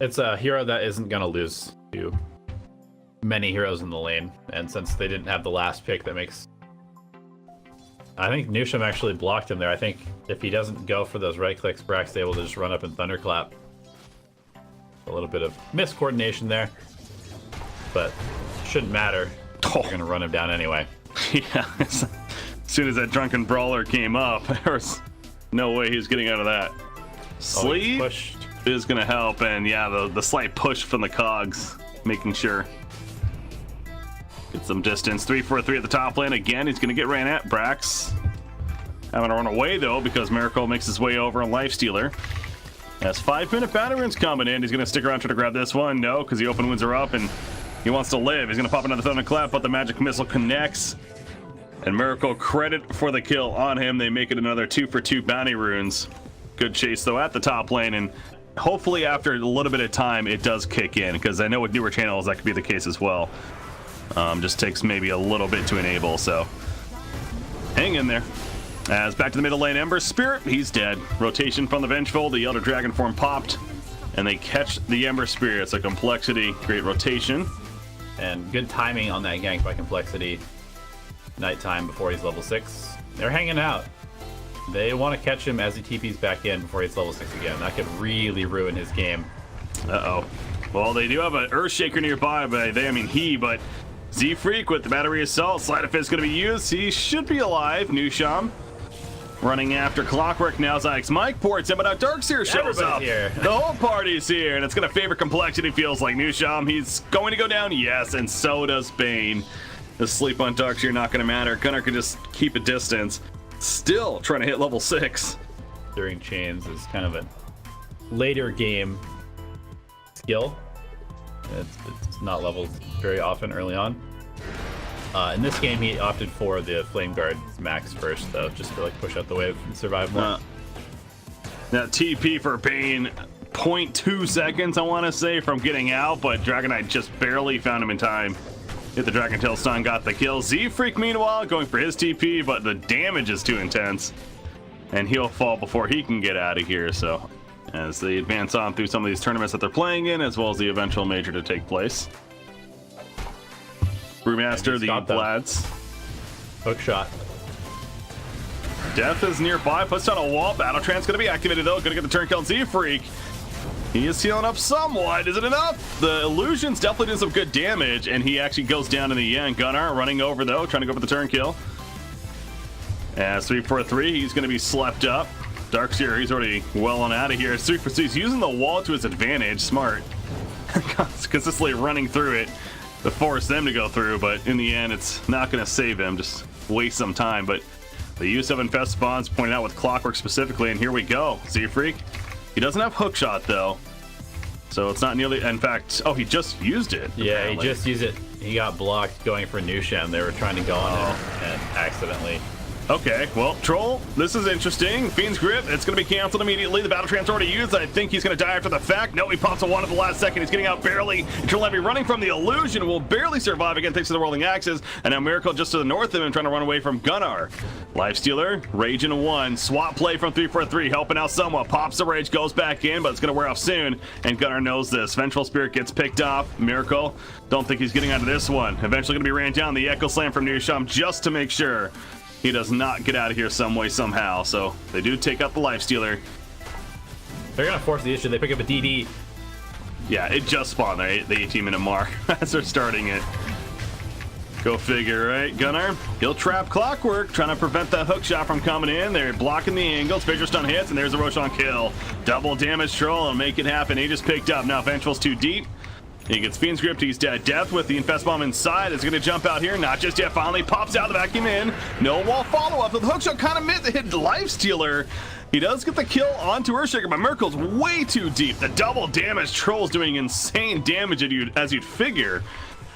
It's a hero that isn't going to lose to many heroes in the lane. And since they didn't have the last pick, that makes... I think Nusham actually blocked him there. I think if he doesn't go for those right clicks, Brack's able to just run up and Thunderclap. A little bit of miscoordination there. But shouldn't matter. They're going to run him down anyway. Yeah, as soon as that drunken brawler came up, there was no way he was getting out of that. Sleeve is going to help, and yeah, the slight push from the cogs, making sure. Get some distance. 3-4-3 at the top lane. Again, he's going to get ran at. Brax having to run away, though, because Miracle makes his way over on Lifestealer. As 5-minute battle runes coming in, he's going to stick around trying to grab this one. No, because the open wounds are up, and he wants to live. He's going to pop another Thunderclap, but the magic missile connects. And Miracle credit for the kill on him. They make it another 2-for-2 bounty runes. Good chase, though, at the top lane, and hopefully after a little bit of time, it does kick in, because I know with newer channels, that could be the case as well. Just takes maybe a little bit to enable, so hang in there. As back to the middle lane, Ember Spirit, he's dead. Rotation from the Vengeful, the Elder Dragon form popped, and they catch the Ember Spirit. So compLexity, great rotation. And good timing on that gank by compLexity. Nighttime before he's level 6. They're hanging out. They want to catch him as he TPs back in before he's level 6 again. That could really ruin his game. Uh-oh. Well, they do have an Earthshaker nearby, but they, I mean he, but Z-Freak with the Battery Assault. Sleight of Fist going to be used. He should be alive. Nusham running after Clockwork now. Zyx Mike ports in, but now Darkseer shows up. Here. The whole party's here, and it's going to favor compLexity, feels like. Nusham, he's going to go down. Yes, and so does Bane. The sleep on Darkseer not going to matter. Gunnar can just keep a distance. Still trying to hit level 6. During chains is kind of a later game skill. It's not leveled very often early on. In this game, he opted for the Flame Guard max first, though, just to like push out the wave and survive more. Now TP for Bane, 0.2 seconds, I want to say, from getting out, but Dragon Knight just barely found him in time. Hit the Dragon Tail stun, got the kill. Z-Freak, meanwhile, going for his TP, but the damage is too intense. And he'll fall before he can get out of here, so as they advance on through some of these tournaments that they're playing in, as well as the eventual major to take place. Brewmaster, the Vlads. Hook shot. Death is nearby, puts down a wall. Battle Trance going to be activated, though. Going to get the turn kill on Z-Freak. He is healing up somewhat. Is it enough? The illusions definitely did some good damage, and he actually goes down in the end. Gunnar running over, though, trying to go for the turn kill. As 3-4-3, he's going to be slept up. Darkseer, he's already well on out of here. 3-4-3, he's using the wall to his advantage. Smart. Consistently running through it to force them to go through, but in the end, it's not going to save him. Just waste some time. But the use of Infest Spawns pointed out with Clockwork specifically, and here we go. Z-Freak. He doesn't have hookshot, though. So it's not nearly... In fact, oh, he just used it. Yeah, apparently. he just used it. He got blocked going for Nusham. They were trying to go on it and accidentally. Okay, well, Troll, this is interesting. Fiend's Grip, it's going to be canceled immediately. The Battle Trance already used. I think he's going to die after the fact. No, he pops a 1 at the last second. He's getting out barely. Troll Levy running from the illusion will barely survive again thanks to the rolling axes. And now Miracle just to the north of him trying to run away from Gunnar. Lifestealer, Rage in 1. Swap play from 3-4-3, helping out somewhat. Pops the Rage, goes back in, but it's going to wear off soon. And Gunnar knows this. Vengeful Spirit gets picked off. Miracle, don't think he's getting out of this one. Eventually going to be ran down. The Echo Slam from Nusham just to make sure he does not get out of here some way, somehow. So they do take out the Lifestealer. They're going to force the issue. They pick up a DD. Yeah, it just spawned there, the 18-minute mark as they're starting it. Go figure, right? Gunnar, he'll trap Clockwork, trying to prevent that hook shot from coming in. They're blocking the angles. Fissure Stun hits, and there's a Roshan kill. Double damage Troll and make it happen. He just picked up. Now Vengeful's too deep. He gets Fiend's Grip, he's dead. Death with the Infest Bomb inside is going to jump out here. Not just yet, finally pops out the vacuum in. No wall follow-up. The hookshot kind of missed the hit Lifestealer. He does get the kill onto Earthshaker, but Miracle's way too deep. The double damage, Troll's doing insane damage as you'd figure.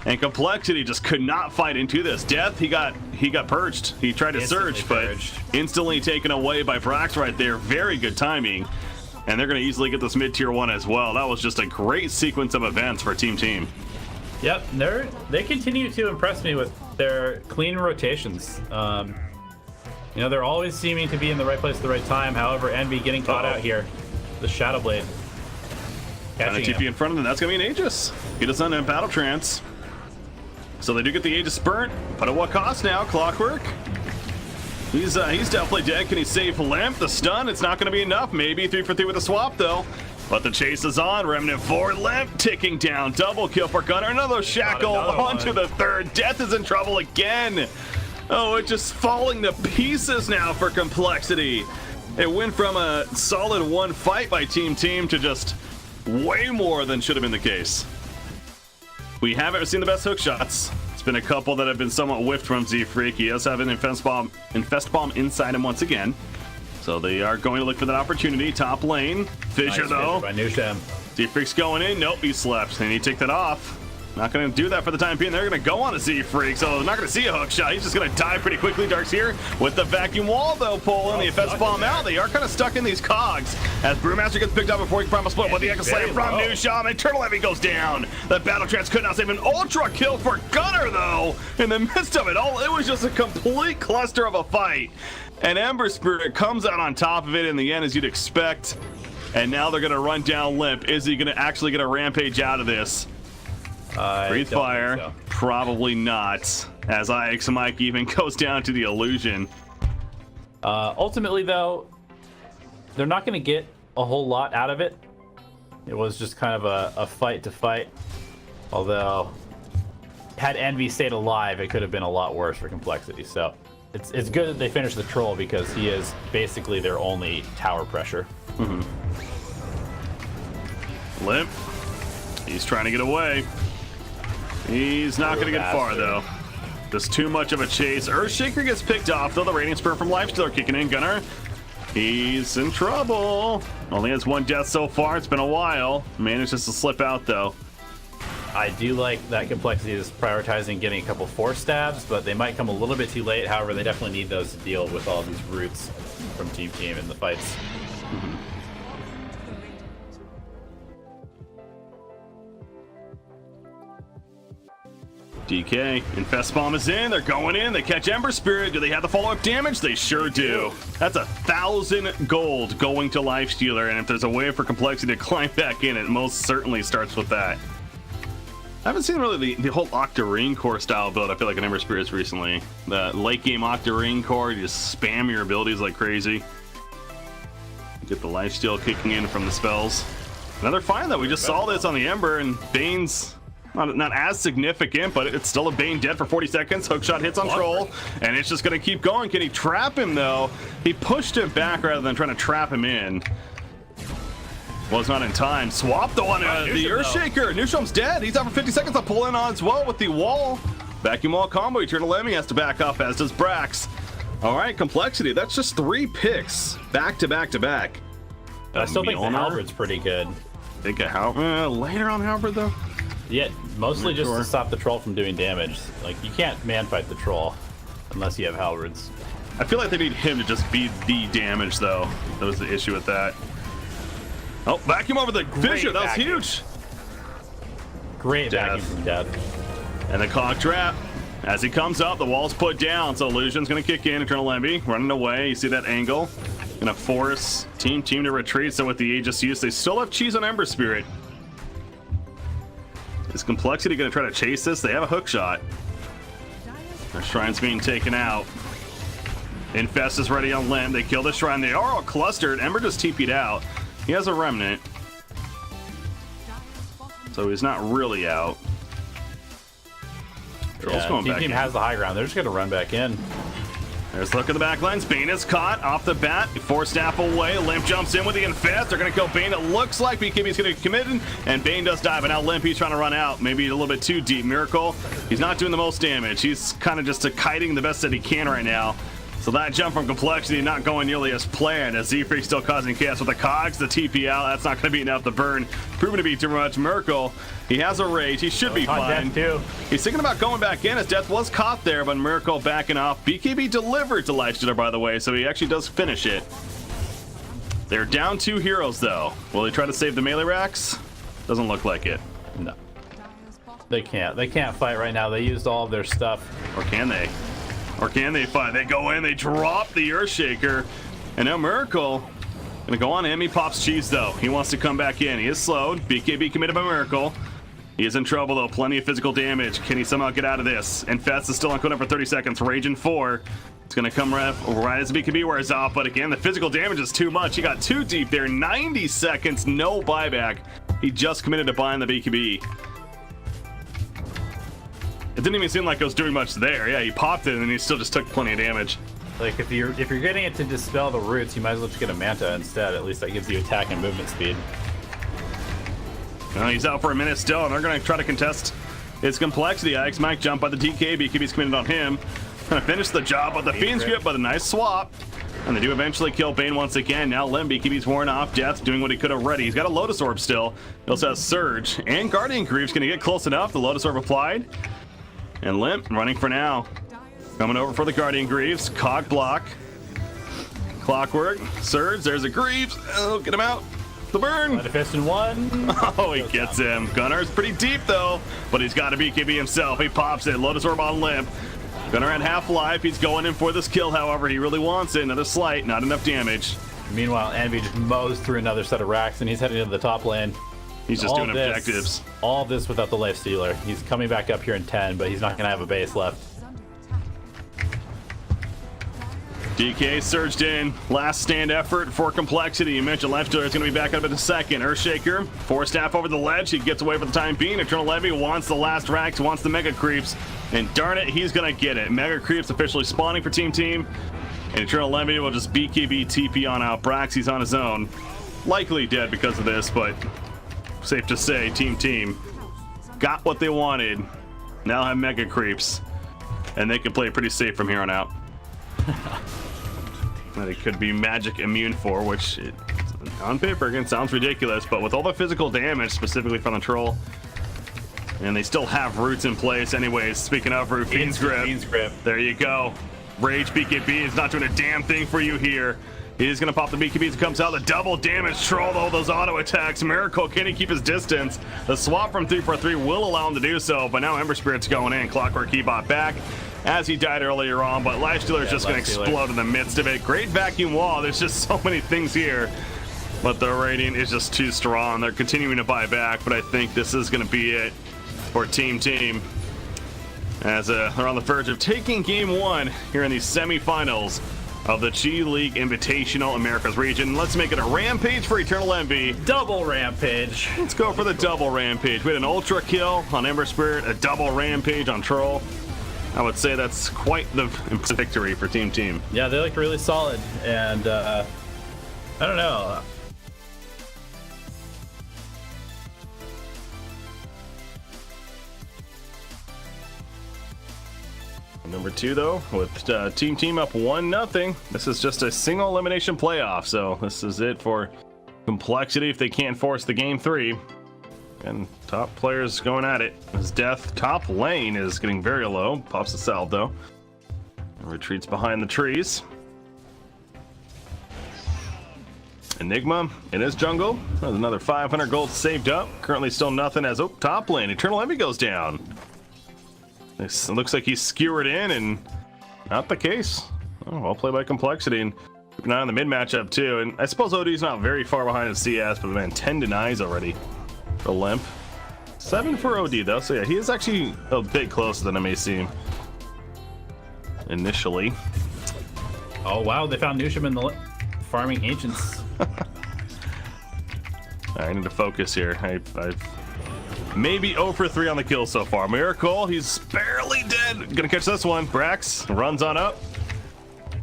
And compLexity just could not fight into this. Death, he got purged. He tried to surge, but instantly taken away by Brax right there. Very good timing. And they're going to easily get this mid-tier 1 as well. That was just a great sequence of events for Team. Yep, they continue to impress me with their clean rotations. You know, they're always seeming to be in the right place at the right time. However, Envy getting caught out here. The Shadow Blade. And a TP in front of them. That's going to be an Aegis. He doesn't have Battle Trance. So they do get the Aegis burnt. But at what cost now? Clockwork. He's definitely dead. Can he save Limp? The stun, it's not going to be enough. Maybe 3 for 3 with a swap, though. But the chase is on. Remnant forward. Limp ticking down. Double kill for Gunner. Another shackle onto the third. Death is in trouble again. Oh, it's just falling to pieces now for compLexity. It went from a solid 1 fight by Team to just way more than should have been the case. We haven't seen the best hook shots. It's been a couple that have been somewhat whiffed from Z-Freak. He does have an Infest Bomb inside him once again. So they are going to look for that opportunity. Top lane. Fissure, though. By Nushem. Z-Freak's going in. Nope, he slept. And he took that off. Not going to do that for the time being. They're going to go on a Z-Freak, so they're not going to see a hook shot. He's just going to die pretty quickly. Dark's here with the vacuum wall, though, pulling the Infest Bomb out. They are kind of stuck in these cogs as Brewmaster gets picked up before he can promise split with the Echo Slayer from Nushem. Eternal Heavy goes down. The Battle Trance could not save an ultra kill for Gunner, though. In the midst of it all, it was just a complete cluster of a fight. And Ember Spirit comes out on top of it in the end, as you'd expect. And now they're going to run down Limp. Is he going to actually get a rampage out of this? Breathe Fire, so. Probably not, as IX Mike even goes down to the illusion. Ultimately, though, they're not going to get a whole lot out of it. It was just kind of a fight to fight. Although, had Envy stayed alive, it could have been a lot worse for compLexity. So, it's good that they finished the troll because he is basically their only tower pressure. Mm-hmm. Limp, he's trying to get away. He's not going to get far, though. Just too much of a chase. Earthshaker gets picked off, though. The Radiant Spur from Lifestealer kicking in. Gunner, he's in trouble. Only has 1 death so far. It's been a while. Manages to slip out, though. I do like that compLexity is prioritizing getting a couple 4 stabs, but they might come a little bit too late. However, they definitely need those to deal with all these roots from Team in the fights. Mm-hmm. DK, Infest Bomb is in, they're going in, they catch Ember Spirit. Do they have the follow-up damage? They sure do. That's 1,000 gold going to Lifestealer, and if there's a way for compLexity to climb back in, it most certainly starts with that. I haven't seen really the whole Octarine Core style build, I feel like, in Ember Spirits recently. The late game Octarine Core, you just spam your abilities like crazy. Get the lifesteal kicking in from the spells. Another find, though. We just saw this on the Ember, and Bane's not as significant, but it's still a Bane dead for 40 seconds. Hookshot hits on Troll, and it's just going to keep going. Can he trap him, though? He pushed him back rather than trying to trap him in. Was not in time. Swap, though, on the Earthshaker. Nushem's dead. He's out for 50 seconds. I'll pull in on as well with the wall. Vacuum wall combo. Eternal Emmy has to back up, as does Brax. All right, compLexity. That's just 3 picks back to back to back. I still think the Halberd's pretty good. Think a Halberd later on Halberd, though? Yeah, mostly just to stop the troll from doing damage. Like, you can't man fight the troll unless you have Halberds. I feel like they need him to just be the damage, though. That was the issue with that. Oh, vacuum over the Fissure. That was huge. Great vacuum from Death. And the cog trap. As he comes up, the wall's put down. So Illusion's going to kick in. Eternal Envy running away. You see that angle. Going to force Team to retreat. So with the Aegis use, they still have cheese on Ember Spirit. Is compLexity going to try to chase this? They have a hook shot. Their shrine's being taken out. Infest is ready on Limb. They kill the shrine. They are all clustered. Ember just TP'd out. He has a remnant. So he's not really out. Yeah, going back team has the high ground. They're just going to run back in. There's a look at the back lines. Bane is caught off the bat. 4 staff away. Limp jumps in with the Infest. They're going to kill Bane. It looks like BKB's going to commit, and Bane does die, but now Limp, he's trying to run out. Maybe a little bit too deep. Miracle, he's not doing the most damage. He's kind of just kiting the best that he can right now. So that jump from compLexity not going nearly as planned, as Z-Freak still causing chaos with the cogs, the TP out. That's not going to be enough to burn. Proven to be too much. Miracle, he has a rage. He should be fine. He's thinking about going back in, as Death was caught there, but Miracle backing off. BKB delivered to Lifestealer, by the way, so he actually does finish it. They're down 2 heroes, though. Will they try to save the melee racks? Doesn't look like it. No. They can't. They can't fight right now. They used all of their stuff. Or can they? Or can they fight? They go in, they drop the Earthshaker, and now Miracle Gonna go on him. He pops Cheese though. He wants to come back in. He is slowed. BKB committed by Miracle. He is in trouble though. Plenty of physical damage. Can he somehow get out of this? And Fest is still on cooldown for 30 seconds. Rage in 4. It's gonna come right as BKB wears off, but again, the physical damage is too much. He got too deep there. 90 seconds, no buyback. He just committed to buying the BKB. It didn't even seem like it was doing much there. Yeah, he popped it and he still just took plenty of damage. Like if you're getting it to dispel the roots, you might as well just get a Manta instead. At least that gives you attack and movement speed. He's out for a minute still, and they're gonna try to contest his complexity. Ix might jump by the DK. BKB's committed on him. Gonna finish the job with the Fiend's Grip, but a nice swap. And they do eventually kill Bane once again. Now Lim, BKB's worn off. Death doing what he could already. He's got a Lotus Orb still. He also has Surge. And Guardian Greaves gonna get close enough. The Lotus Orb applied. And Limp running for now. Coming over for the Guardian Greaves. Cog block. Clockwork. Surge. There's a Greaves. Oh, get him out. The burn. Light a fist in 1. Oh, he gets him. Gunnar's pretty deep though, but he's got a BKB himself. He pops it. Lotus Orb on Limp. Gunnar at half life. He's going in for this kill, however. He really wants it. Another slight. Not enough damage. Meanwhile, Envy just mows through another set of racks, and he's heading to the top lane. He's just doing objectives. All this without the life stealer. He's coming back up here in 10, but he's not going to have a base left. DK surged in. Last stand effort for complexity. You mentioned life stealer is going to be back up in a second. Earthshaker, 4 staff over the ledge. He gets away for the time being. Eternal Levy wants the last racks, wants the Mega Creeps. And darn it, he's going to get it. Mega Creeps officially spawning for Team. And Eternal Levy will just BKB TP on out. Brax, he's on his own. Likely dead because of this, but safe to say, Team got what they wanted. Now have Mega Creeps. And they can play pretty safe from here on out. That it could be magic immune for, which on paper again sounds ridiculous, but with all the physical damage specifically from the troll, and they still have roots in place anyways. Speaking of root, Fiend's Grip. There you go. Rage BKB is not doing a damn thing for you here. He's gonna pop the BKB as it comes out. The double damage troll, all those auto attacks. Miracle, can he keep his distance? The swap from 3-4-3 will allow him to do so, but now Ember Spirit's going in. Clockwork he bought back as he died earlier on, but Lifestealer is just going to explode in the midst of it. Great vacuum wall. There's just so many things here, but the rating is just too strong. They're continuing to buy back, but I think this is going to be it for Team as they're on the verge of taking game 1 here in the semifinals of the Qi League Invitational Americas region. Let's make it a rampage for Eternal Envy. Double rampage. Let's go for the double rampage. We had an ultra kill on Ember Spirit, a double rampage on Troll. I would say that's quite the victory for Team. Yeah, they look really solid, and I don't know. Number 2 though, with Team up 1-0. This is just a single elimination playoff, so this is it for complexity if they can't force the game 3. And top players going at it. As Death, top lane is getting very low. Pops the salve though. And retreats behind the trees. Enigma in his jungle. There's another 500 gold saved up. Currently still nothing as, top lane. Eternal Envy goes down. This looks like he's skewered in, and not the case. Oh, well played by complexity. And keep an eye on the mid matchup too. And I suppose OD's not very far behind in CS, but man, 10 denies already. The Limp. 7 for OD though, so yeah, he is actually a bit closer than it may seem initially. Oh wow, they found Nusham in the farming ancients. I need to focus here. I've maybe 0 for 3 on the kill so far. Miracle, he's barely dead. Gonna catch this one. Brax runs on up.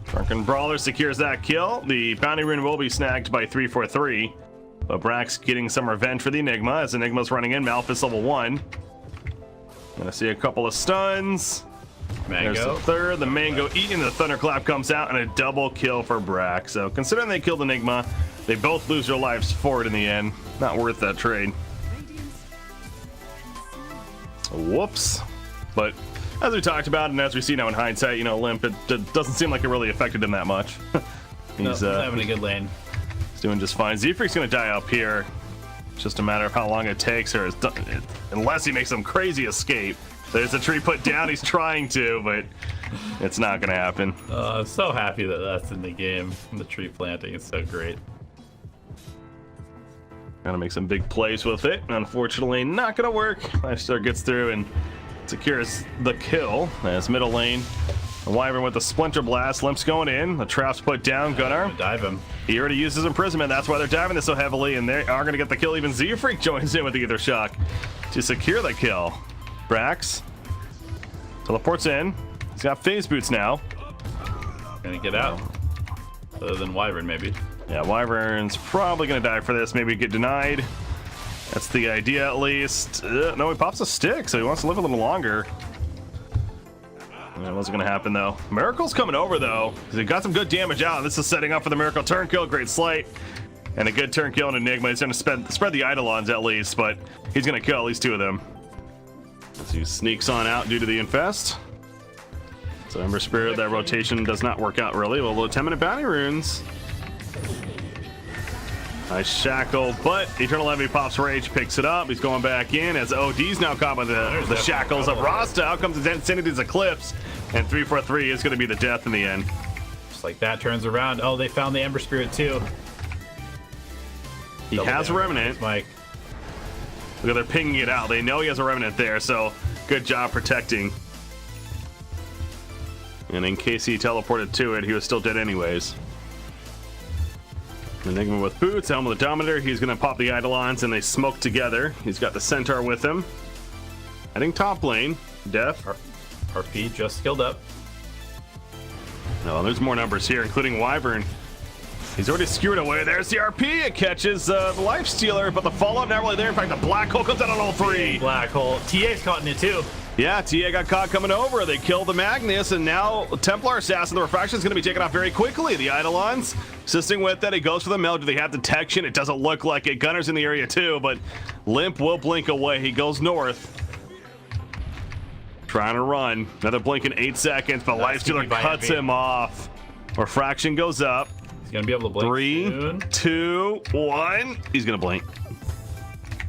Drunken Brawler secures that kill. The bounty rune will be snagged by 3-4-3. But Brax getting some revenge for the Enigma as Enigma's running in. Malphus level 1. Gonna see a couple of stuns. Mango. There's the third. The Mango eating. The Thunderclap comes out and a double kill for Brax. So considering they killed Enigma, they both lose their lives for it in the end. Not worth that trade. Whoops. But as we talked about and as we see now in hindsight, you know, Limp, it doesn't seem like it really affected him that much. He's having a good lane. He's doing just fine. Zefreak's gonna die up here. It's just a matter of how long it takes, or unless he makes some crazy escape. There's a tree put down. He's trying to, but it's not gonna happen. I'm so happy that that's in the game. The tree planting is so great. Gotta make some big plays with it. Unfortunately, not gonna work. Lifestealer gets through and secures the kill. As middle lane, the Wyvern with the Splinter Blast. Limp's going in. The trap's put down. Gunnar. Dive him. He already used his imprisonment. That's why they're diving this so heavily, and they are gonna get the kill. Even Z-Freak joins in with the Ether Shock to secure the kill. Brax teleports in. He's got phase boots now. Gonna get out. Other than Wyvern, maybe. Yeah, Wyvern's probably gonna die for this. Maybe get denied. That's the idea, at least. No, he pops a stick, so he wants to live a little longer. That wasn't gonna happen though. Miracle's coming over though, because he got some good damage out. This is setting up for the Miracle turn kill. Great slight. And a good turn kill on Enigma. He's gonna spread the Eidolons at least, but he's gonna kill at least 2 of them. As he sneaks on out due to the infest. So Ember Spirit, that rotation does not work out really. Well, the 10-minute bounty runes. Nice shackle, but Eternal Envy pops Rage, picks it up. He's going back in as OD's now caught by the shackles of Rasta. Out comes Insanity's Eclipse, and 3-4-3 is going to be the death in the end. Just like that, turns around. Oh, they found the Ember Spirit too. He has a Remnant. Mike. Look, they're pinging it out. They know he has a Remnant there, so good job protecting. And in case he teleported to it, he was still dead anyways. Enigma with boots, Helm of the Dominator. He's going to pop the Eidolons, and they smoke together. He's got the Centaur with him. Heading top lane. Death. RP just skilled up. No, there's more numbers here, including Wyvern. He's already skewered away. There's the RP. It catches the Lifestealer, but the follow-up not really there. In fact, the Black Hole comes out on all 3. Black Hole. TA's caught in it too. Yeah, TA got caught coming over. They killed the Magnus, and now Templar Assassin, the Refraction, is going to be taken off very quickly. The Eidolons assisting with that. He goes for the meld. Do they have detection? It doesn't look like it. Gunner's in the area too, but Limp will blink away. He goes north. Trying to run. Another blink in 8 seconds, but Lifestealer cuts him off. Refraction goes up. He's going to be able to blink 3, soon. 2, 1. He's going to blink.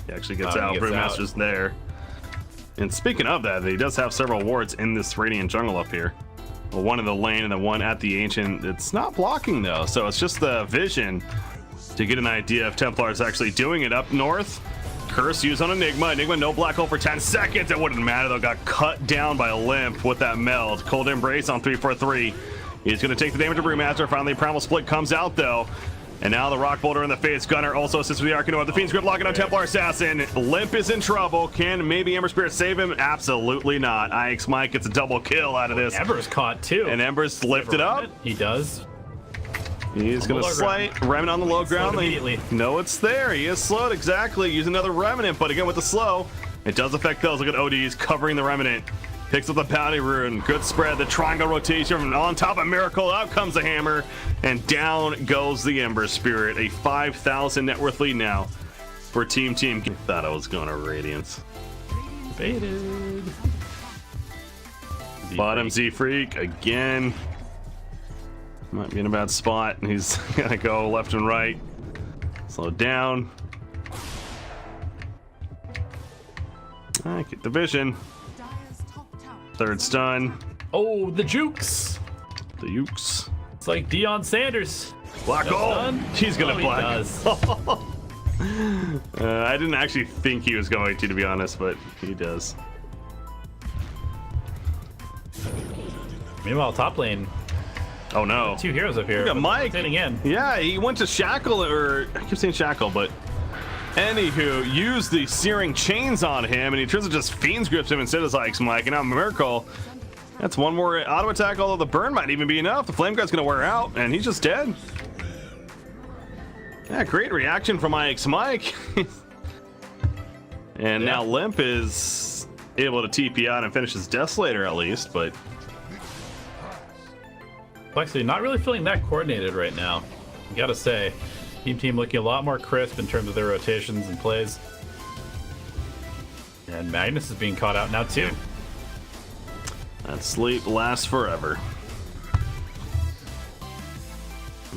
He actually gets out. Brewmaster's there. And speaking of that, he does have several wards in this Radiant jungle up here. Well, one in the lane and the one at the Ancient. It's not blocking though, so it's just the vision to get an idea if Templar is actually doing it. Up north, Curse used on Enigma. Enigma no Black Hole for 10 seconds. It wouldn't matter though. Got cut down by a Limp with that meld. Cold Embrace on 3-4-3. He's going to take the damage of Brewmaster. Finally, Primal Split comes out though. And now the Rock Boulder in the face. Gunner also assists with the Arcanoid. The Fiend's Grip locking on Templar Assassin. Limp is in trouble. Can maybe Ember Spirit save him? Absolutely not. IX Mike gets a double kill out of this. Ember's caught too. And Ember's lifted up. He does. He's going to slight. Remnant on the low ground. Immediately. No, it's there. He is slowed. Exactly. Use another Remnant. But again, with the slow, it does affect those. Look at OD's covering the Remnant. Picks up the bounty rune. Good spread. The triangle rotation on top of Miracle. Out comes the hammer. And down goes the Ember Spirit. A 5,000 net worth lead now for Team. Thought I was going to Radiance. Baited. Bottom Z-Freak again. Might be in a bad spot. He's going to go left and right. Slow down. Get the vision. Third stun. Oh, the jukes. The ukes. It's like Deion Sanders. Black hole. He's gonna black. He does. I didn't actually think he was going to be honest, but he does. Meanwhile, top lane. Oh no. 2 heroes up here. Look at Mike. In. Yeah, he went to Shackle, or I keep saying Shackle, but anywho, used the Searing Chains on him, and he turns to just Fiend's Grips him instead of IX Mike, and now Miracle. That's one more auto attack, although the burn might even be enough. The Flame Guard's gonna wear out, and he's just dead. Yeah, great reaction from IX Mike. And now Limp is able to TP out and finish his Desolator at least, but Complexity not really feeling that coordinated right now. You gotta say. Team looking a lot more crisp in terms of their rotations and plays. And Magnus is being caught out now too. That sleep lasts forever.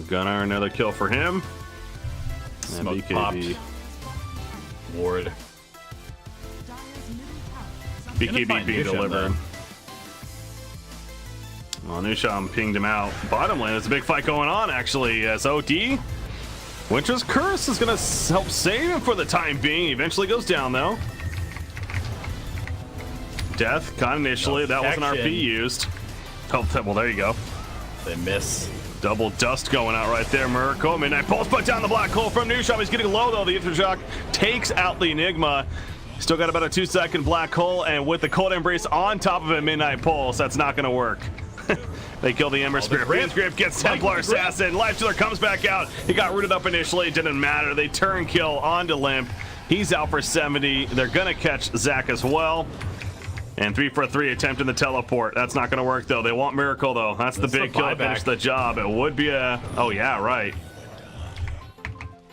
Gunnar, another kill for him. Smoke popped. Ward. BKB being delivered. Well, Nusham pinged him out. Bottom lane, there's a big fight going on actually as OD Winter's Curse is going to help save him for the time being. He eventually goes down, though. Death, caught initially. That was an RP used. Oh, well, there you go. They miss. Double dust going out right there. Miracle. Midnight Pulse put down the black hole from Nusham. He's getting low, though. The Intershock takes out the Enigma. Still got about a 2-second black hole, and with the Cold Embrace on top of it, Midnight Pulse, that's not going to work. They kill the Ember Spirit. Fiend's Grip gets Templar Assassin. Lifestealer comes back out. He got rooted up initially. It didn't matter. They turn kill onto Limp. He's out for 70. They're going to catch Zach as well. And 3 for 3 attempting the teleport. That's not going to work, though. They want Miracle, though. That's the big kill to finish the job. It would be a... Oh, yeah, right.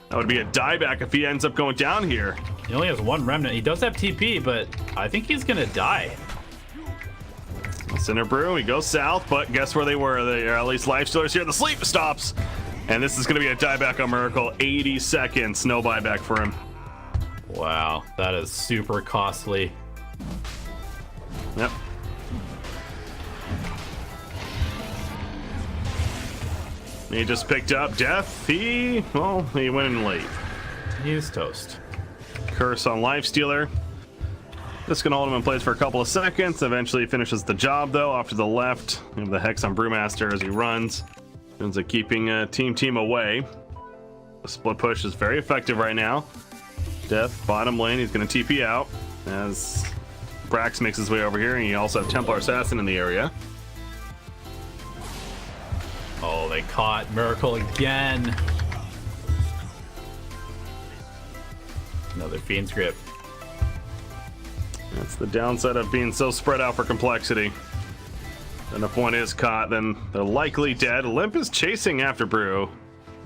That would be a dieback if he ends up going down here. He only has 1 remnant. He does have TP, but I think he's going to die. Center Brew, he goes south, but guess where they were? They are at least Lifestealers here. The sleep stops. And this is going to be a dieback on Miracle. 80 seconds. No buyback for him. Wow, that is super costly. Yep. He just picked up Death. He went in late. He's toast. Curse on Lifestealer. This can hold him in place for a couple of seconds. Eventually finishes the job, though, off to the left. We have the Hex on Brewmaster as he runs. Ends up keeping team away. The split push is very effective right now. Death, bottom lane. He's going to TP out as Brax makes his way over here, and you also have Templar Assassin in the area. Oh, they caught Miracle again. Another Fiend's Grip. That's the downside of being so spread out for complexity. And if one is caught, then they're likely dead. Limp is chasing after Brew.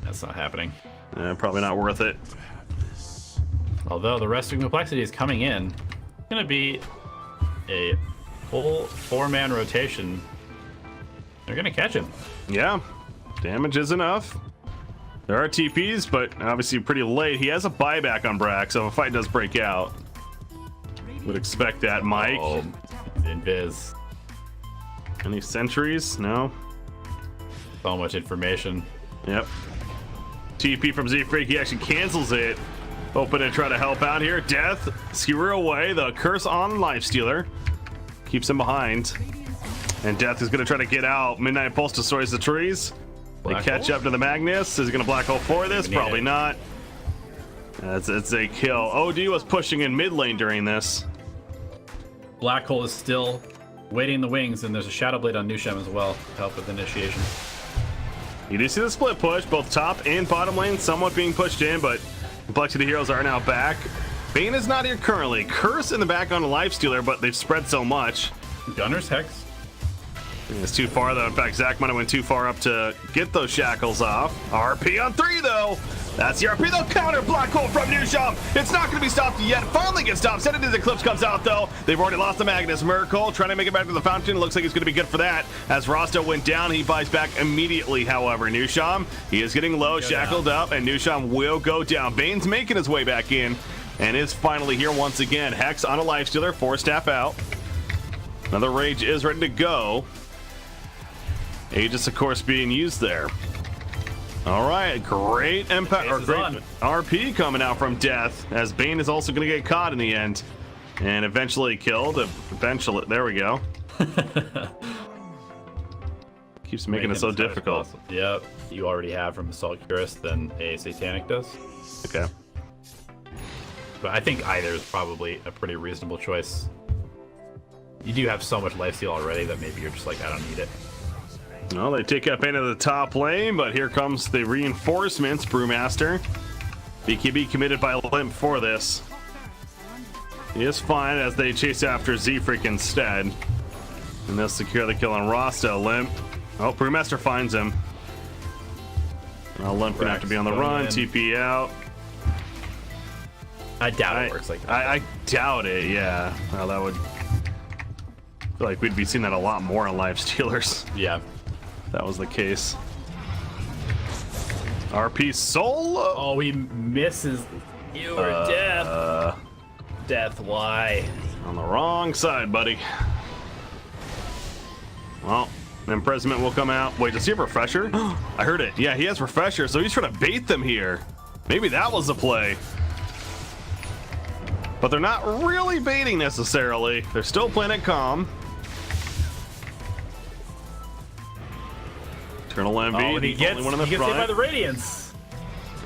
That's not happening. Probably not worth it. Although the rest of complexity is coming in. It's going to be a full 4-man rotation. They're going to catch him. Yeah, damage is enough. There are TPs, but obviously pretty late. He has a buyback on Brax, so if a fight does break out, would expect that. Mike. Oh, invis. Any sentries? No. So much information. Yep. TP from Z-Freak. He actually cancels it. Open to try to help out here. Death. Skewer away. The curse on Lifestealer. Keeps him behind. And Death is going to try to get out. Midnight Pulse destroys the trees. They catch up to the Magnus. Is he going to black hole for this? Probably not. It's a kill. OD was pushing in mid lane during this. Black Hole is still waiting in the wings, and there's a Shadow Blade on Nusham as well to help with initiation. You do see the split push, both top and bottom lane somewhat being pushed in, but Complexity Heroes are now back. Bane is not here currently. Curse in the back on a Lifestealer, but they've spread so much. Gunner's Hex. It's too far, though. In fact, Zach might have went too far up to get those shackles off. RP on 3, though. That's the RP. They'll counter Black Hole from Nusham. It's not going to be stopped yet. Finally gets stopped. Send it as Eclipse comes out, though. They've already lost the Magnus. Miracle trying to make it back to the fountain. Looks like he's going to be good for that. As Rosto went down, he buys back immediately, however. Nusham, he is getting low, shackled up, and Nusham will go down. Bane's making his way back in and is finally here once again. Hex on a Lifestealer, 4 staff out. Another Rage is ready to go. Aegis, of course, being used there. All right, great impact or great RP coming out from Death, as Bane is also going to get caught in the end and eventually killed. Eventually, there we go. Keeps making it so difficult. Yep, you already have from Assault Curus than a Satanic does. Okay. But I think either is probably a pretty reasonable choice. You do have so much lifesteal already that maybe you're just like, I don't need it. Well, they take up into the top lane, but here comes the reinforcements. Brewmaster. BKB committed by Limp for this. He is fine as they chase after Z-Freak instead. And they'll secure the kill on Rasta. Limp. Oh, Brewmaster finds him. Now Limp gonna have to be on the run. TP out. I doubt it works like that. I doubt it, yeah. Well, that would... I feel like we'd be seeing that a lot more on Lifestealers. Yeah. That was the case. RP solo. Oh, he misses. You were Death. Death, why? On the wrong side, buddy. Well, Imprisonment will come out. Wait, does he have Refresher? I heard it. Yeah, he has Refresher, so he's trying to bait them here. Maybe that was the play. But they're not really baiting necessarily. They're still playing it calm. Eternal Envy, Oh, and he gets one in the hit front. by the Radiance.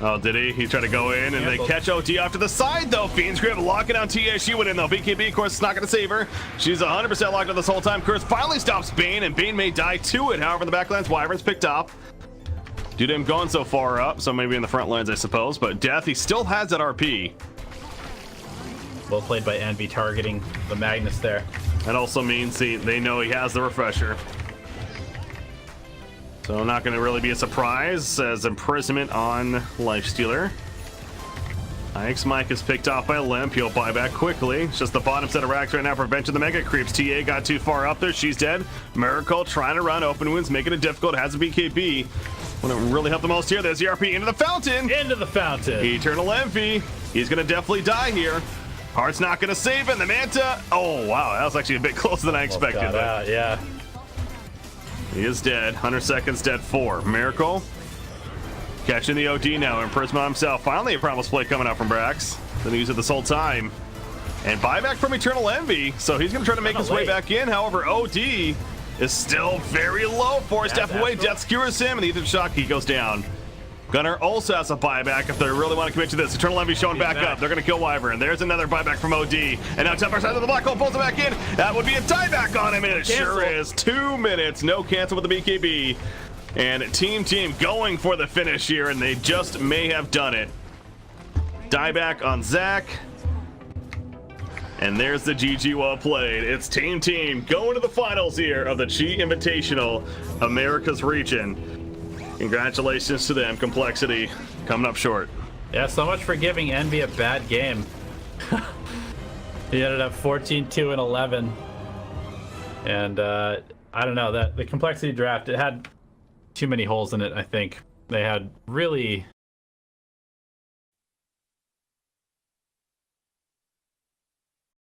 Oh, did he? He tried to go in, and they catch OT off to the side, though. Fiend's Grip locking down TA. She went in, though. BKB, of course, is not going to save her. She's 100% locked up this whole time. Curse finally stops Bane, and Bane may die to it. However, in the backlands, Wyvern's picked up. Due to him going so far up, so maybe in the front lines, I suppose. But Death, he still has that RP. Well played by Envy, targeting the Magnus there. That also means they know he has the Refresher. So not going to really be a surprise as imprisonment on Lifestealer. Ike's Mike is picked off by Limp. He'll buy back quickly. It's just the bottom set of racks right now for prevention of the Mega Creeps. TA got too far up there. She's dead. Miracle trying to run open wounds, making it difficult. Has a BKB. When it really helped the most here, there's the RP into the fountain. Into the fountain. Eternal Envy. He's going to definitely die here. Heart's not going to save him. The Manta. Oh, wow. That was actually a bit closer than I expected. Yeah. He is dead. 100 seconds, dead 4. Miracle. Catching the OD now. Imprisonment himself. Finally a promise play coming out from Brax. Then he used it this whole time. And buyback from Eternal Envy. So he's going to try to make his way back in. However, OD is still very low. 4 step away. Death skewers him. And the Ether Shock, he goes down. Gunner also has a buyback if they really want to commit to this. Eternal Envy showing back up. They're going to kill Wyvern. There's another buyback from OD. And now Temper side of the black hole pulls it back in. That would be a tieback on him. And it sure is. 2 minutes. No cancel with the BKB. And Team going for the finish here. And they just may have done it. Dieback on Zach. And there's the GG well played. It's Team going to the finals here of the Qi Invitational America's region. Congratulations to them. compLexity coming up short. Yeah, so much for giving Envy a bad game. He ended up 14-2 and 11. And I don't know, that the compLexity draft, it had too many holes in it, I think. They had really